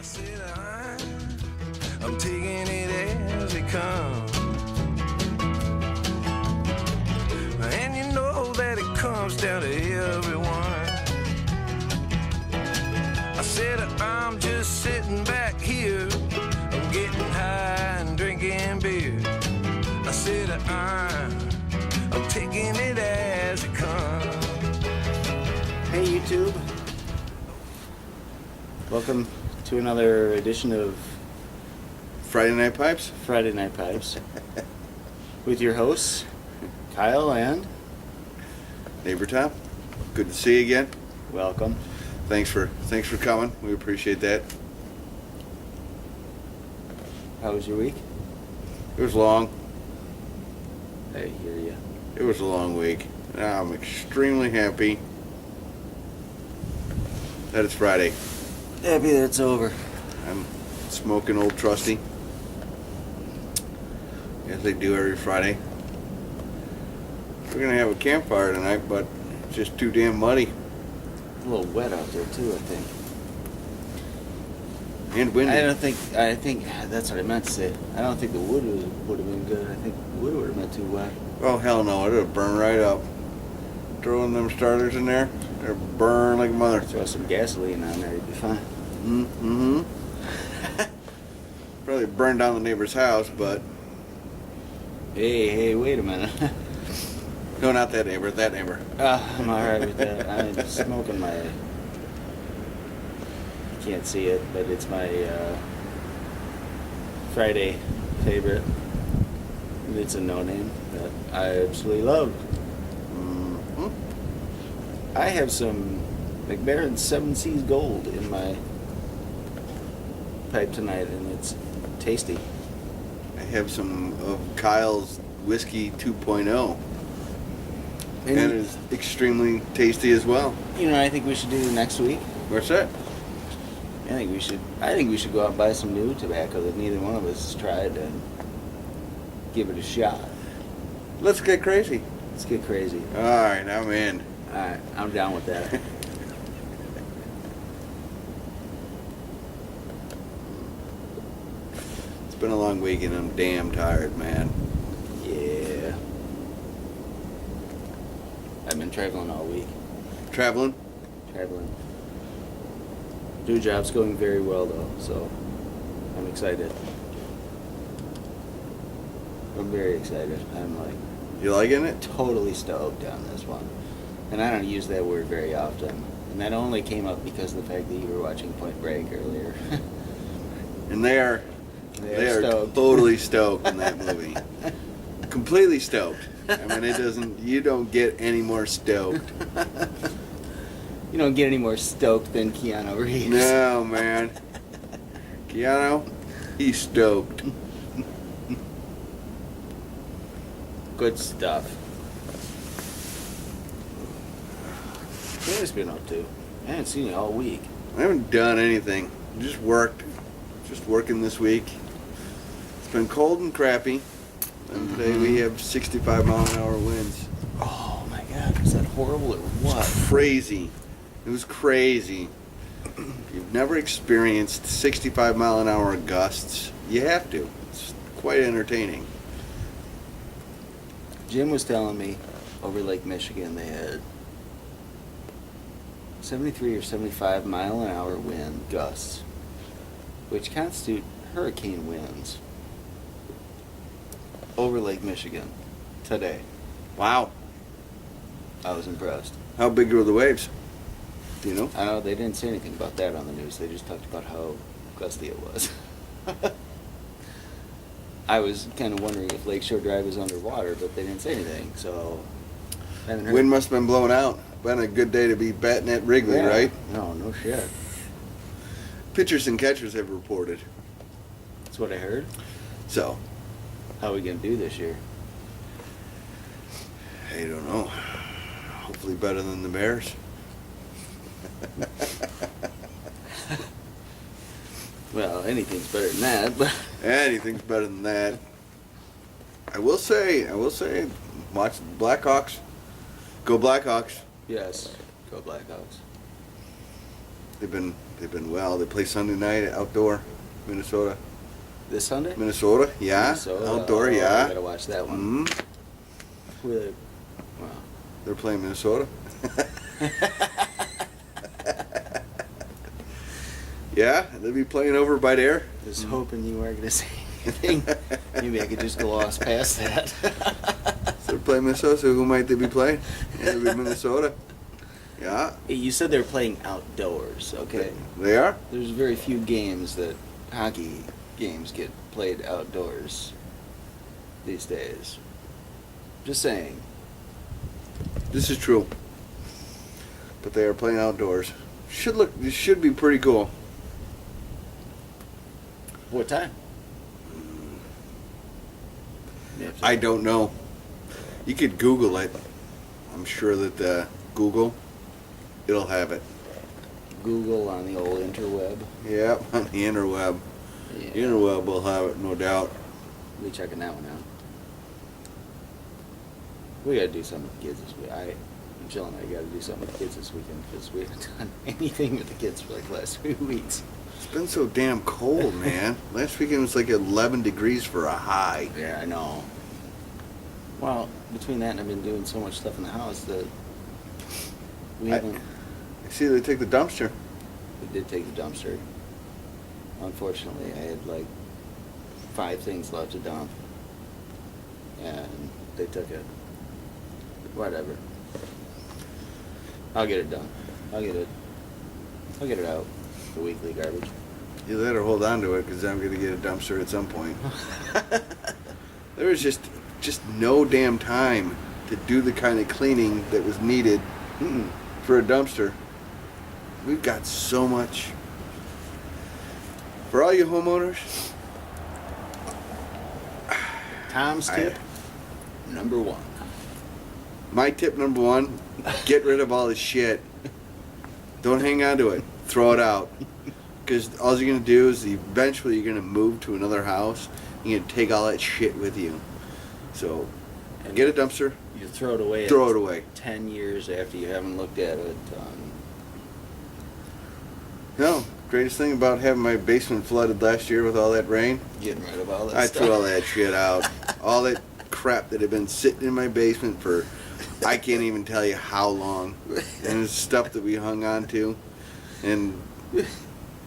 I said I'm taking it as it comes. And you know that it comes down to everyone. I said I'm just sitting back here. I'm getting high and drinking beer. I said I'm taking it as it comes. Hey YouTube. Welcome to another edition of Friday Night Pipes. Friday Night Pipes with your hosts, Kyle and Neighbor Tom, good to see you again. welcome. Thanks for coming. We appreciate that. How was your week? It was long. I hear you. It was a long week. I'm extremely happy that it's Friday. Happy that it's over. I'm smoking Old Trusty, as they do every Friday. We're gonna have a campfire tonight, but it's just too damn muddy A little wet out there too, I think. and windy. I think that's what I meant to say. I don't think the wood would have been good. I think the wood would have been too wet. Oh hell no! It'll burn right up. Throwing them starters in there, they'll burn like a mother. Throw some gasoline on there, you'd be fine. Mm-hmm. Probably burn down the neighbor's house, but Hey, wait a minute. no, not that neighbor. That neighbor. I'm alright with that. I'm smoking my... You can't see it, but it's my Friday favorite. It's a no-name that I absolutely love. Mm-hmm. I have some McBaron 7 Seas Gold in my pipe tonight, and it's tasty. I have some of Kyle's whiskey 2.0, And and it's extremely tasty as well. you know, I think we should do next week. What's that? I think we should go out and buy some new tobacco that neither one of us has tried and give it a shot. Let's get crazy. Let's get crazy. All right, I'm in. Alright, I'm down with that. It's been a long week, and I'm damn tired, man. Yeah. I've been traveling all week. Traveling? Traveling. New job's going very well though, so I'm excited. I'm very excited. I'm like You liking it? totally stoked on this one. And I don't use that word very often. And that only came up because of the fact that you were watching Point Break earlier. And they are stoked. totally stoked in that movie. Completely stoked. I mean, you don't get any more stoked. You don't get any more stoked than Keanu Reeves. No, man. Keanu, he's stoked. Good stuff. What have you been up to? I haven't seen you all week. I haven't done anything. Just worked. Just working this week. It's been cold and crappy. And today we have 65 mile an hour winds. Oh my god, is that horrible or what? Crazy. It was crazy. If you've never experienced 65 mile an hour gusts, you have to. It's quite entertaining. Jim was telling me over Lake Michigan they had 73 or 75 mile an hour wind gusts, which constitute hurricane winds over Lake Michigan today. Wow. I was impressed. How big were the waves? Do you know? I know they didn't say anything about that on the news. They just talked about how gusty it was. I was kind of wondering if Lakeshore Drive was underwater, but they didn't say anything, so I haven't heard. Wind must have been blowing out. Been a good day to be batting at Wrigley, Yeah. right? No shit. Pitchers and catchers have reported. That's what I heard. So, How are we gonna do this year? I don't know. Hopefully better than the Bears. Well, anything's better than that, but Anything's better than that. I will say, watch the Blackhawks. Go Blackhawks. yes, go Blackhawks. They've been They've been well. They play Sunday night at outdoor, Minnesota. This Sunday? Minnesota, yeah. Minnesota. Outdoor, Oh, yeah. I gotta watch that one. Mhm. Who are they? Wow. They're playing Minnesota. Yeah, they'll be playing over by there. I was hoping you weren't gonna say anything. Maybe I could just gloss past that. So they're playing Minnesota, so who might they be playing? Yeah, it'll be Minnesota. Yeah. Hey, you said they were playing outdoors, okay? They are? There's very few games that hockey games get played outdoors these days. Just saying. This is true. But they are playing outdoors. This should be pretty cool. What time? I don't know. You could Google it. I'm sure that Google, it'll have it. Google on the old interweb. Yep, on the interweb. Yeah. The interweb will have it, no doubt. We'll be checking that one out. We gotta do something with the kids this week. Jill and I gotta do something with the kids this weekend because we haven't done anything with the kids for like the last 3 weeks. It's been so damn cold, man. Last weekend was like 11 degrees for a high. Yeah, I know. Well, between that and I've been doing so much stuff in the house that we haven't. I see they take the dumpster. We did take the dumpster. Unfortunately, I had like 5 things left to dump, and they took it. Whatever. I'll get it done. I'll get it out. The weekly garbage. You let her hold on to it because I'm going to get a dumpster at some point. There was just no damn time to do the kind of cleaning that was needed for a dumpster. We've got so much. For all you homeowners, Tom's tip number 1. my tip number 1, get rid of all the shit. Don't hang on to it. Throw it out. Because all you're going to do is eventually you're going to move to another house and you're going to take all that shit with you. So, get a dumpster. You throw it away. Throw it away. 10 years after you haven't looked at it. No, greatest thing about having my basement flooded last year with all that rain, Getting rid of all that I stuff. threw all that shit out. All that crap that had been sitting in my basement for I can't even tell you how long. And it's stuff that we hung on to. And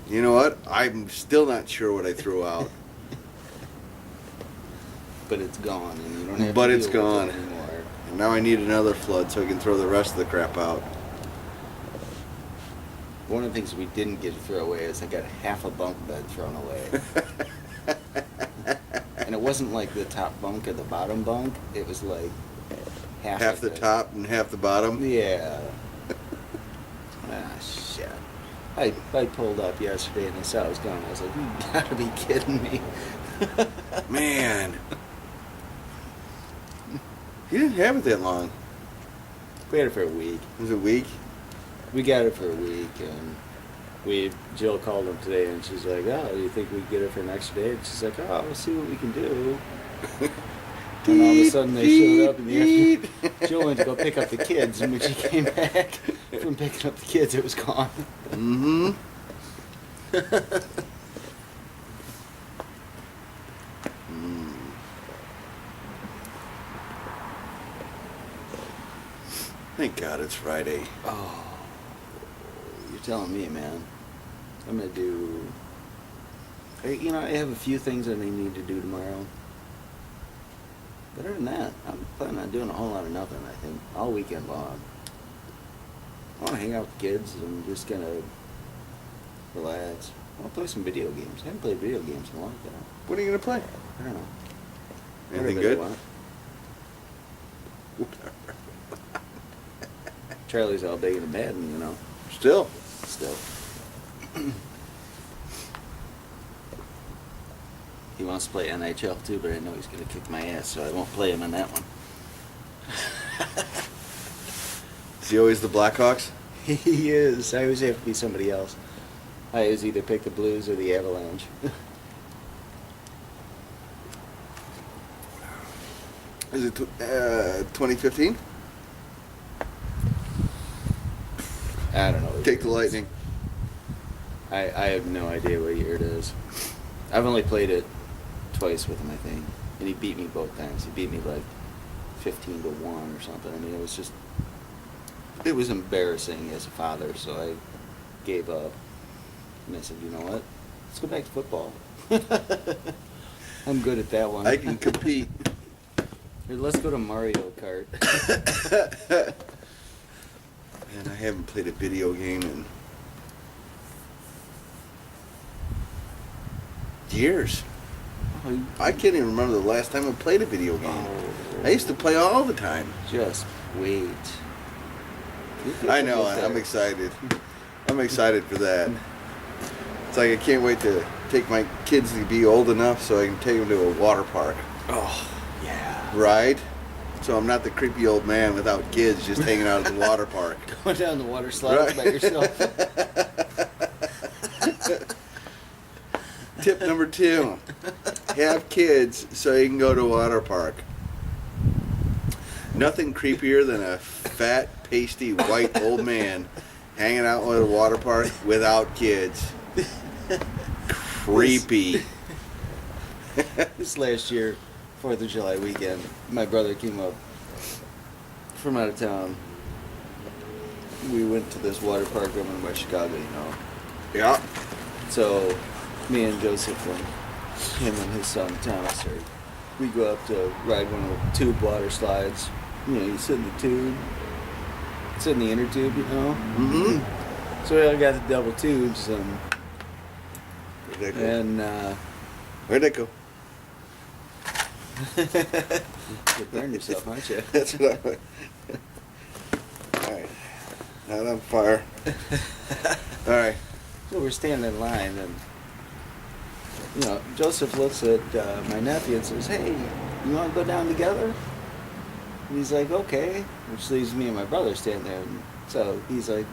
you know what? I'm still not sure what I threw out. But it's gone, and you don't have But to it's deal with gone. it anymore. And now I need another flood so I can throw the rest of the crap out. One of the things we didn't get to throw away is I got half a bunk bed thrown away. And it wasn't like the top bunk or the bottom bunk. It was like half Half of the it. top and half the bottom. Yeah. Shit. I pulled up yesterday and I saw it was gone. I was like, you gotta be kidding me. Man. You didn't have it that long. We had it for a week. It was a week. We got it for a week, and Jill called him today, and she's like, "Oh, do you think we can get it for next day?" And she's like, "Oh, we'll see what we can do." And all of a sudden, they showed up in the afternoon. Jill went to go pick up the kids, and when she came back from picking up the kids, it was gone. Mm-hmm. Thank God it's Friday. Oh, you're telling me, man. I'm gonna do. I have a few things that I need to do tomorrow. But other than that, I'm planning on doing a whole lot of nothing, I think, all weekend long. I want to hang out with the kids and just kind of relax. I want to play some video games. I haven't played video games in a long time. What are you going to play? I don't know. Anything Whatever they good? want. Charlie's all big into Madden, Still. still. He wants to play NHL too, but I know he's going to kick my ass, so I won't play him in that one. Is he always the Blackhawks? He is. I always have to be somebody else. I always either pick the Blues or the Avalanche. Is it 2015? I don't know. Take the Lightning. I have no idea what year it is. I've only played it twice with him, I think, and he beat me both times. He beat me like 15-1 or something. I mean, it was embarrassing as a father, so I gave up. And I said, you know what? Let's go back to football. I'm good at that one. I can compete. Here, let's go to Mario Kart. Man, I haven't played a video game in years. Oh, I can't even remember the last time I played a video game. I used to play all the time. Just wait. I know, I'm excited. I'm excited for that. It's like I can't wait to take my kids to be old enough so I can take them to a water park. Oh, yeah. Right? So I'm not the creepy old man without kids just hanging out at the water park. Going down the water slides by yourself. Tip number 2. Have kids so you can go to a water park. Nothing creepier than a fat, pasty, white old man hanging out at a water park without kids. Creepy. This last year, 4th of July weekend, my brother came up from out of town. We went to this water park over in West Chicago, you know. Yeah. So, me and Joseph and him and his son Thomas, we go up to ride one of the tube water slides. You know, you sit in the tube, sit in the inner tube, you know. Mm-hmm. So we all got the double tubes, and Where'd that go? Where'd that go? you burn yourself, aren't you? That's what I... Alright. Not on fire. Alright. So we're standing in line, and you know, Joseph looks at my nephew and says, "Hey, you want to go down together?" And he's like, "Okay," which leaves me and my brother standing there. And so he's like,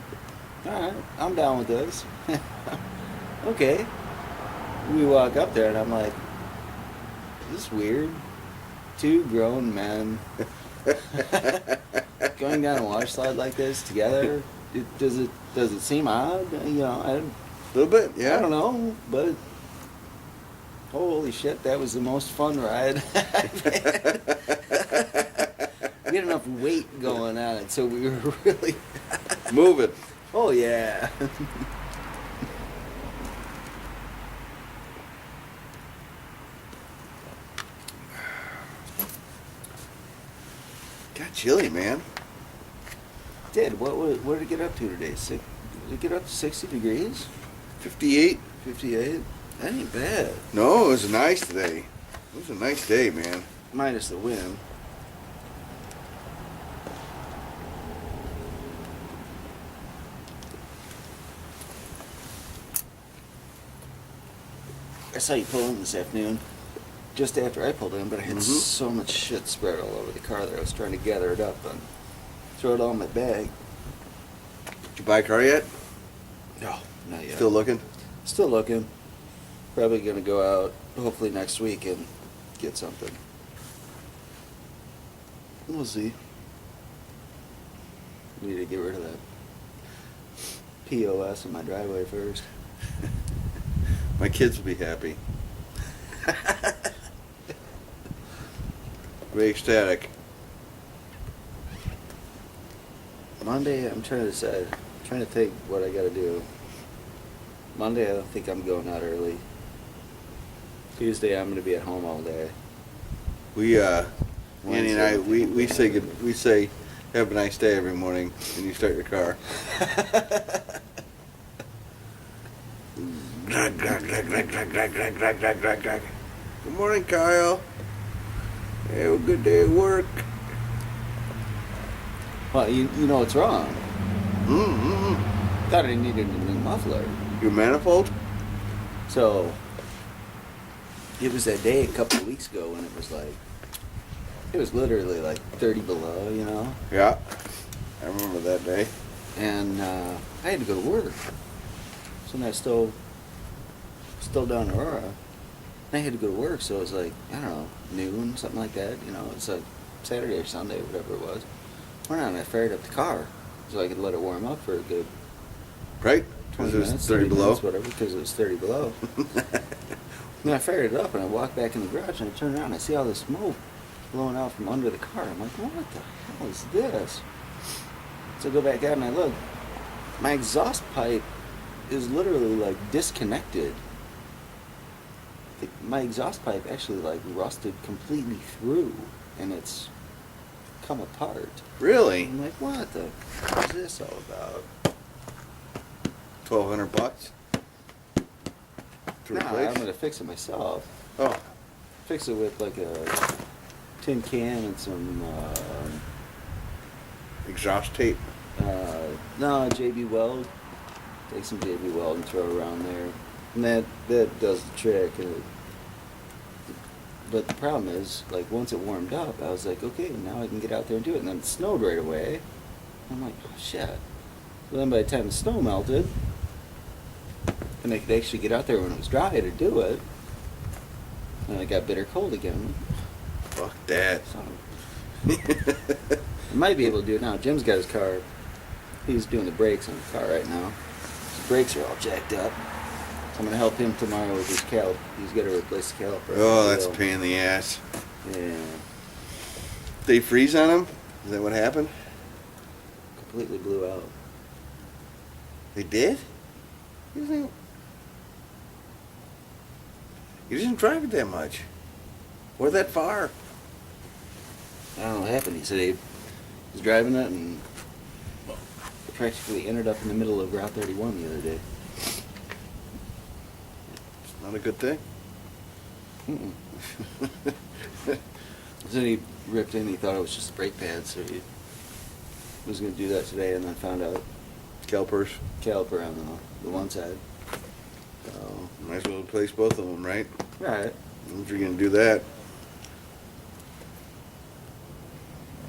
"All right, I'm down with this." Okay. We walk up there, and I'm like, "This is weird. 2 grown men going down a water slide like this together. Does it seem odd? You know, A little bit, yeah. I don't know, but holy shit, that was the most fun ride I've had. We had enough weight going on it, so we were really Moving. oh yeah. Got chilly, man. Did what did it get up to today? Did it get up to 60 degrees? 58. 58? That ain't bad. No, it was nice today. It was a nice day, man. Minus the wind. I saw you pull in this afternoon, just after I pulled in, but I had so much shit spread all over the car that I was trying to gather it up and throw it all in my bag. Did you buy a car yet? No, not yet. Still looking? Still looking. Probably gonna go out, hopefully next week, and get something. We'll see. Need to get rid of that POS in my driveway first. My kids will be happy. Be ecstatic. Monday, I'm trying to decide. I'm trying to think what I gotta do. Monday, I don't think I'm going out early. Tuesday, I'm gonna be at home all day. We Andy and I, we say have a nice day every morning when you start your car. Good morning, Kyle. Have a good day at work. Well, you know what's wrong. Mm-hmm. Thought I needed a new muffler. Your manifold? So, it was that day a couple of weeks ago when it was literally like 30 below, you know? Yeah. I remember that day. And I had to go to work. So then I still down in Aurora. And I had to go to work, so it was like, I don't know, noon, something like that, you know? It's like Saturday or Sunday, whatever it was. Went out and I fired up the car so I could let it warm up for a good Right? 20 'Cause it was minutes, 30 below? minutes, whatever, because it was 30 below. Then I fired it up and I walked back in the garage and I turned around and I see all this smoke blowing out from under the car. I'm like, what the hell is this? So I go back out and I look. My exhaust pipe is literally like disconnected. My exhaust pipe actually like rusted completely through and it's come apart. Really? I'm like, what the fuck is this all about? $1,200 to No, replace? I'm gonna fix it myself. Oh, Fix it with like a tin can and some exhaust tape. no JB Weld. Take some JB Weld and throw it around there, and that does the trick. But the problem is, like, once it warmed up, I was like, okay, now I can get out there and do it. And then it snowed right away. I'm like, oh shit. So then by the time the snow melted, and I could actually get out there when it was dry to do it, and I got bitter cold again. Fuck that. So I might be able to do it now. Jim's got his car. He's doing the brakes on the car right now. His brakes are all jacked up. So I'm going to help him tomorrow with his caliper. He's got to replace the caliper. Oh, that's a pain in the ass. Yeah. They freeze on them? Is that what happened? Completely blew out. They did? You didn't drive it that much. Or that far. I don't know what happened. He said he was driving it and practically ended up in the middle of Route 31 the other day. It's not a good thing. Mm-mm. So he ripped in. He thought it was just a brake pad, so he was going to do that today, and then found out Calipers. caliper on the one side. So, Might as well replace both of them, right? right. If you're going to do that.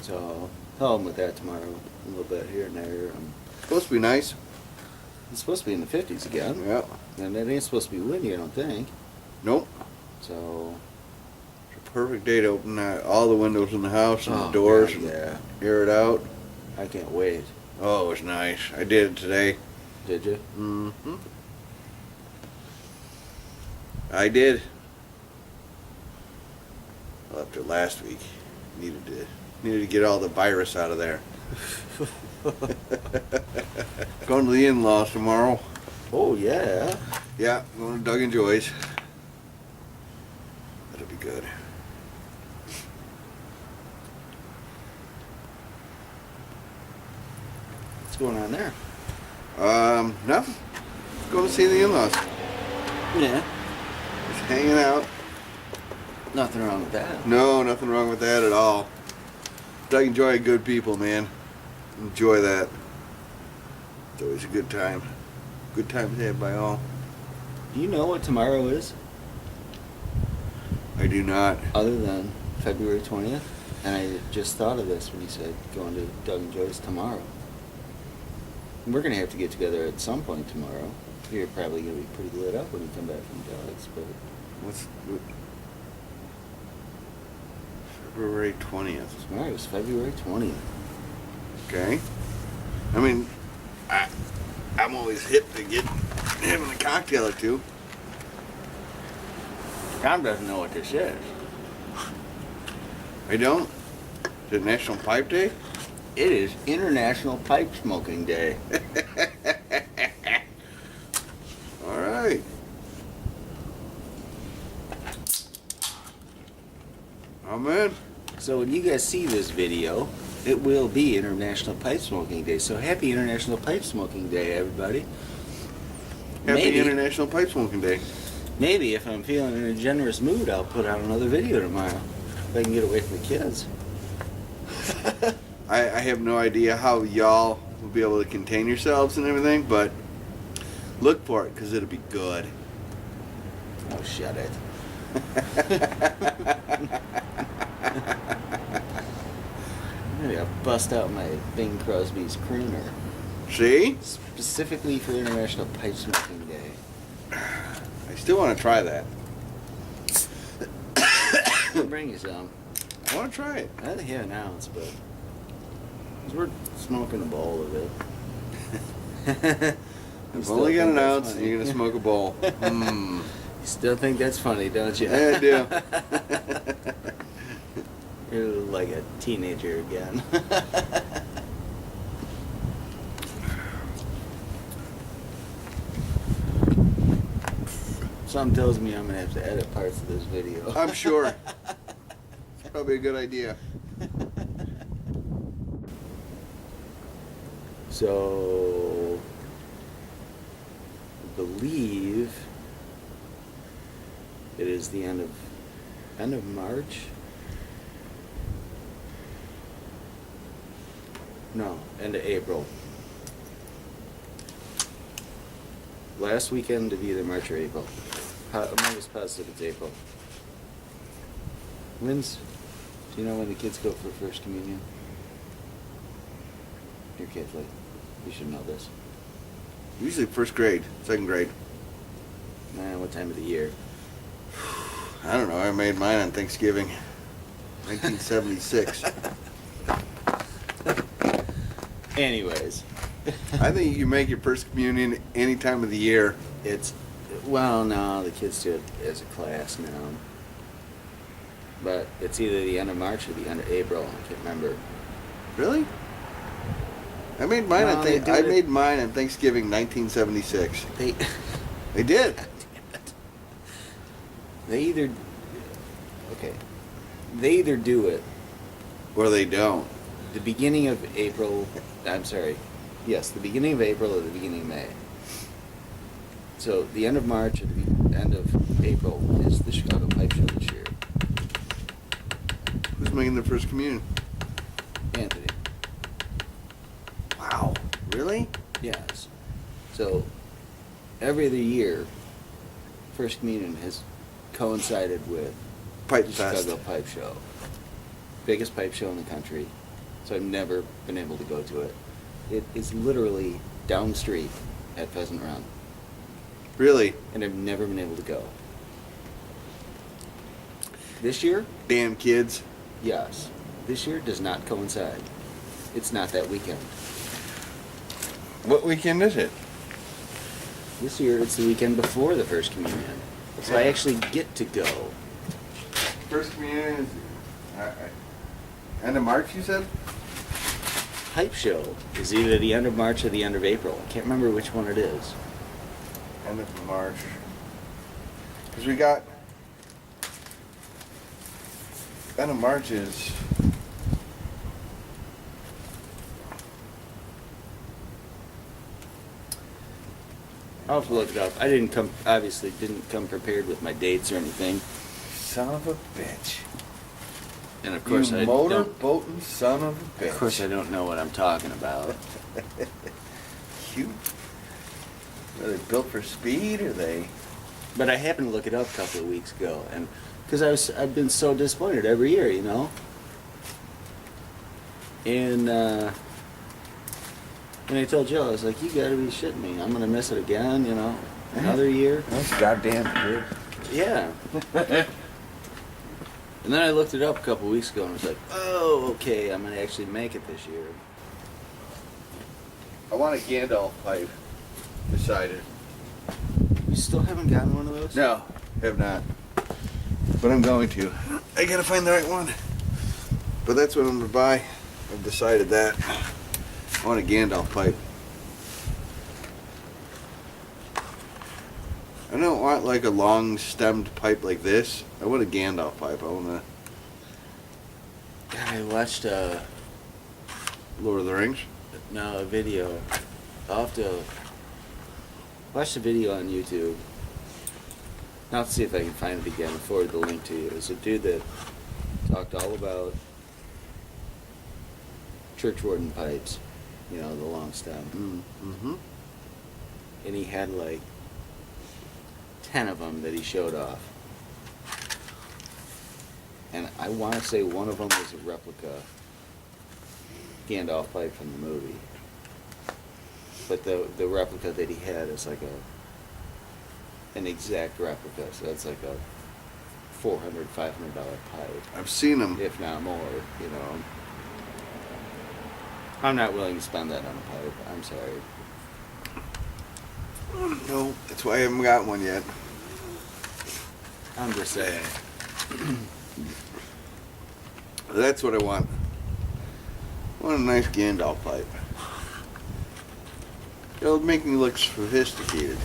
So I'll help him with that tomorrow, a little bit here and there. Supposed to be nice. It's supposed to be in the 50s again, Yeah. and it ain't supposed to be windy, I don't think. Nope. So It's a perfect day to open all the windows in the house and Oh, the doors God, and yeah. air it out. I can't wait. Oh, it was nice. I did it today. Did you? Mm-hmm. I did. I left it last week. Needed to get all the virus out of there. Going to the in-laws tomorrow. Oh yeah. Yeah, going to Doug and Joy's. That'll be good. What's going on there? Nothing. Going to see the in-laws. Yeah. Just hanging out. Nothing wrong with that. No, nothing wrong with that at all. Doug and Joy are good people, man. Enjoy that. It's always a good time. Good time to have by all. Do you know what tomorrow is? I do not. Other than February 20th? And I just thought of this when you said going to Doug and Joy's tomorrow. We're going to have to get together at some point tomorrow. You're probably going to be pretty lit up when you come back from Doug's, but What's February 20th? tomorrow is February 20th. Okay. I mean, I'm always hip to get having a cocktail or two. Tom doesn't know what this is. I don't. Is it National Pipe Day? It is International Pipe Smoking Day. All right. Amen. So when you guys see this video, it will be International Pipe Smoking Day. So happy International Pipe Smoking Day, everybody. Happy International Pipe Smoking Day. Maybe if I'm feeling in a generous mood, I'll put out another video tomorrow. If I can get away from the kids. I have no idea how y'all will be able to contain yourselves and everything, but look for it because it'll be good. Oh, shut it. Maybe I'll bust out my Bing Crosby's crooner. See? Specifically for International Pipe Smoking Day. I still want to try that. I'll bring you some. I want to try it. I think an ounce, but 'cause we're smoking a bowl of it. I've still only got think an that's ounce, and funny. you're gonna smoke a bowl. Mm. You still think that's funny, don't you? Yeah, I do. You're like a teenager again. Something tells me I'm gonna have to edit parts of this video. I'm sure. It's probably a good idea. So, I believe it is the end of March. No, end of April. Last weekend of either March or April. I'm almost positive it's April. Do you know when the kids go for First Communion? You're Catholic. You should know this. Usually first grade, second grade. What time of the year? I don't know. I made mine on Thanksgiving, 1976. Anyways. I think you can make your first communion any time of the year. No, the kids do it as a class now. But it's either the end of March or the end of April. I can't remember. Really? I made mine. No, they do it- made mine on Thanksgiving, 1976. They They did. they either do it Or they don't. the beginning of April. I'm sorry. Yes, the beginning of April or the beginning of May. So the end of March or the end of April is the Chicago Pipe Show this year. Who's making the first communion? Anthony. Wow. Really? Yes. So every other year, First Communion has coincided with Pipe the Fest. Chicago Pipe Show. Biggest pipe show in the country. So I've never been able to go to it. It is literally down the street at Pheasant Run. Really? And I've never been able to go. This year, Damn kids. yes. This year does not coincide. It's not that weekend. What weekend is it? This year, it's the weekend before the First Communion. So I actually get to go. First communion is end of March, you said? Pipe show is either the end of March or the end of April. I can't remember which one it is. End of March. Because we got... End of March is... I'll have to look it up. I obviously didn't come prepared with my dates or anything. Son of a bitch. And of course you I motorboating son of a bitch. Of course I don't know what I'm talking about. Cute. Are they built for speed, or they... But I happened to look it up a couple of weeks ago, and because I've been so disappointed every year, you know. And I told Joe, I was like, "You got to be shitting me! I'm gonna miss it again, you know, another year." That's goddamn good. Yeah. And then I looked it up a couple of weeks ago, and was like, "Oh, okay, I'm gonna actually make it this year." I want a Gandalf pipe. Decided. You still haven't gotten one of those? No, have not. But I'm going to. I gotta find the right one. But that's what I'm gonna buy. I've decided that. I want a Gandalf pipe. I don't want like a long stemmed pipe like this. I want a Gandalf pipe. I want a God, I watched Lord of the Rings. a video. I'll have to watch the video on YouTube. I'll have to see if I can find it again and forward the link to you. It was a dude that talked all about church warden pipes, you know, the long stem. Mm-hmm. And he had like 10 of them that he showed off. And I want to say one of them was a replica Gandalf pipe from the movie. But the replica that he had is like an exact replica, so that's like a $400, $500 pipe, I've seen them. if not more, you know. I'm not willing to spend that on a pipe, I'm sorry. No, that's why I haven't got one yet. I'm just saying. That's what I want. I want a nice Gandalf pipe. It'll make me look sophisticated.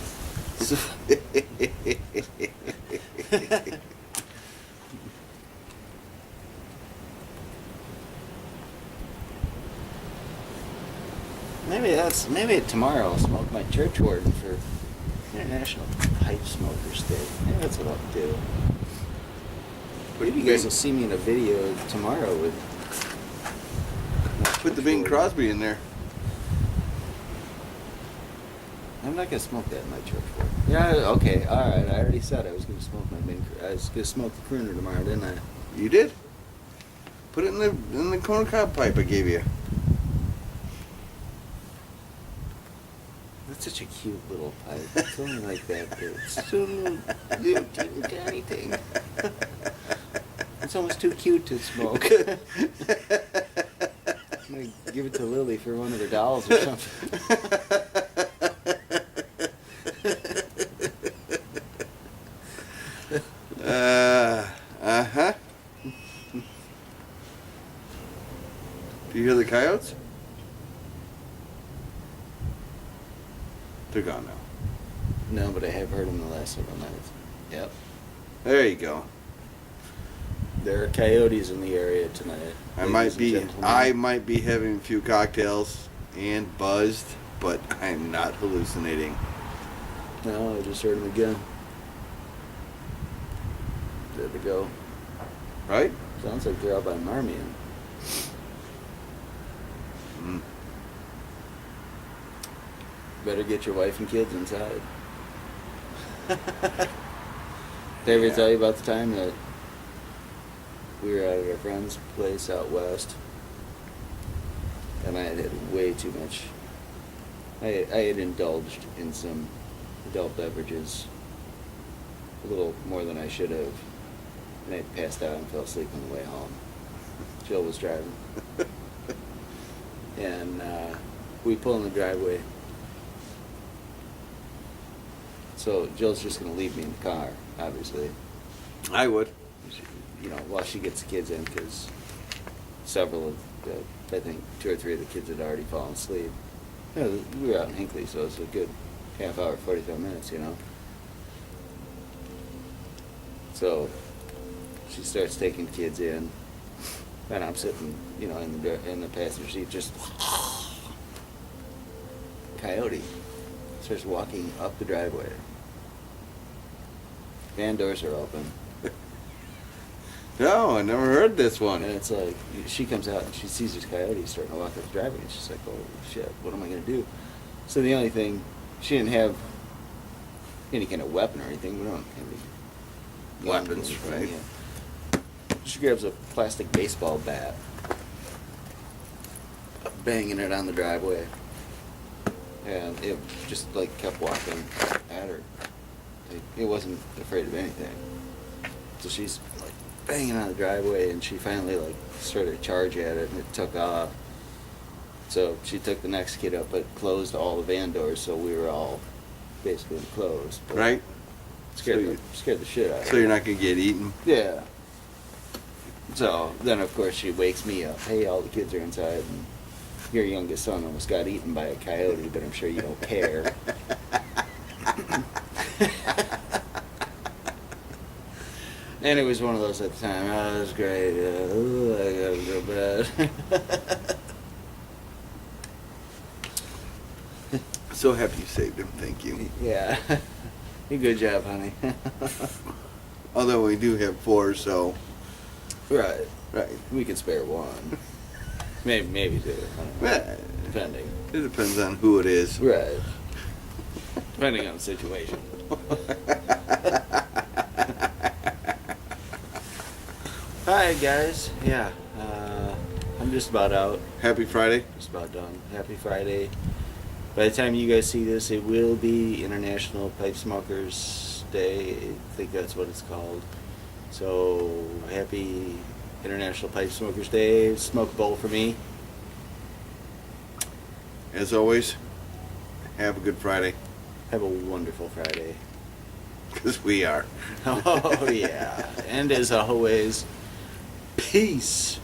Maybe tomorrow I'll smoke my church warden for International Pipe Smokers Day. Maybe that's what I'll do. What do You guys will see me in a video tomorrow with my Put the church Bing warden. Crosby in there. I'm not gonna smoke that in my church warden. Yeah, okay, all right. I already said I was gonna smoke my Bing. I was gonna smoke the crooner tomorrow, didn't I? You did? Put it in the corn cob pipe I gave you. That's such a cute little pipe. It's only like that. But it's so little tiny thing. It's almost too cute to smoke. I'm gonna give it to Lily for one of her dolls or something. Uh-huh. Do you hear the coyotes? They're gone now. No, but I have heard them the last several nights. Yep. There you go. There are coyotes in the area tonight. I ladies might and be gentlemen. having a few cocktails and buzzed, but I'm not hallucinating. No, I just heard them again. There they go. Right? Sounds like they're out by Marmion. Mm. Better get your wife and kids inside. Did I ever Yeah. tell you about the time that we were out at our friend's place out west, and I had way too much. I had indulged in some adult beverages a little more than I should have, and I passed out and fell asleep on the way home. Jill was driving, and we pull in the driveway. So Jill's just going to leave me in the car, obviously. I would. You know, while she gets the kids in, because several of the, I think 2 or 3 of the kids had already fallen asleep. You know, we were out in Hinckley, so it's a good half hour, 45 minutes, you know. So she starts taking the kids in, and I'm sitting, you know, in the passenger seat, just coyote starts walking up the driveway. Van doors are open. No, I never heard this one. And it's like, she comes out and she sees this coyote starting to walk up the driveway, and she's like, oh shit, what am I going to do? So the only thing, she didn't have any kind of weapon or anything. We don't have any Weapons, or right? anything, yeah. She grabs a plastic baseball bat, banging it on the driveway, and it just like kept walking at her. It wasn't afraid of anything. So she's like banging on the driveway, and she finally like started to charge at it, and it took off. So she took the next kid up, but closed all the van doors, so we were all basically enclosed. But Right? Scared the shit out of her. So you're not going to get eaten? Yeah. So then, of course, she wakes me up. Hey, all the kids are inside, and your youngest son almost got eaten by a coyote, but I'm sure you don't care. And it was one of those at the time. Oh, it was great. Ooh, I gotta go bed. So happy you saved him. Thank you. Yeah. Good job, honey. Although we do have 4, so. Right. Right. We could spare one. Maybe 2. I don't know. Eh, Depending. It depends on who it is. Right. Depending on the situation. Hi, guys. Yeah. I'm just about out. Happy Friday. Just about done. Happy Friday. By the time you guys see this, it will be International Pipe Smokers Day. I think that's what it's called. So, happy International Pipe Smokers Day. Smoke a bowl for me. As always, have a good Friday. Have a wonderful Friday. Because we are. Oh, yeah. And as always, peace.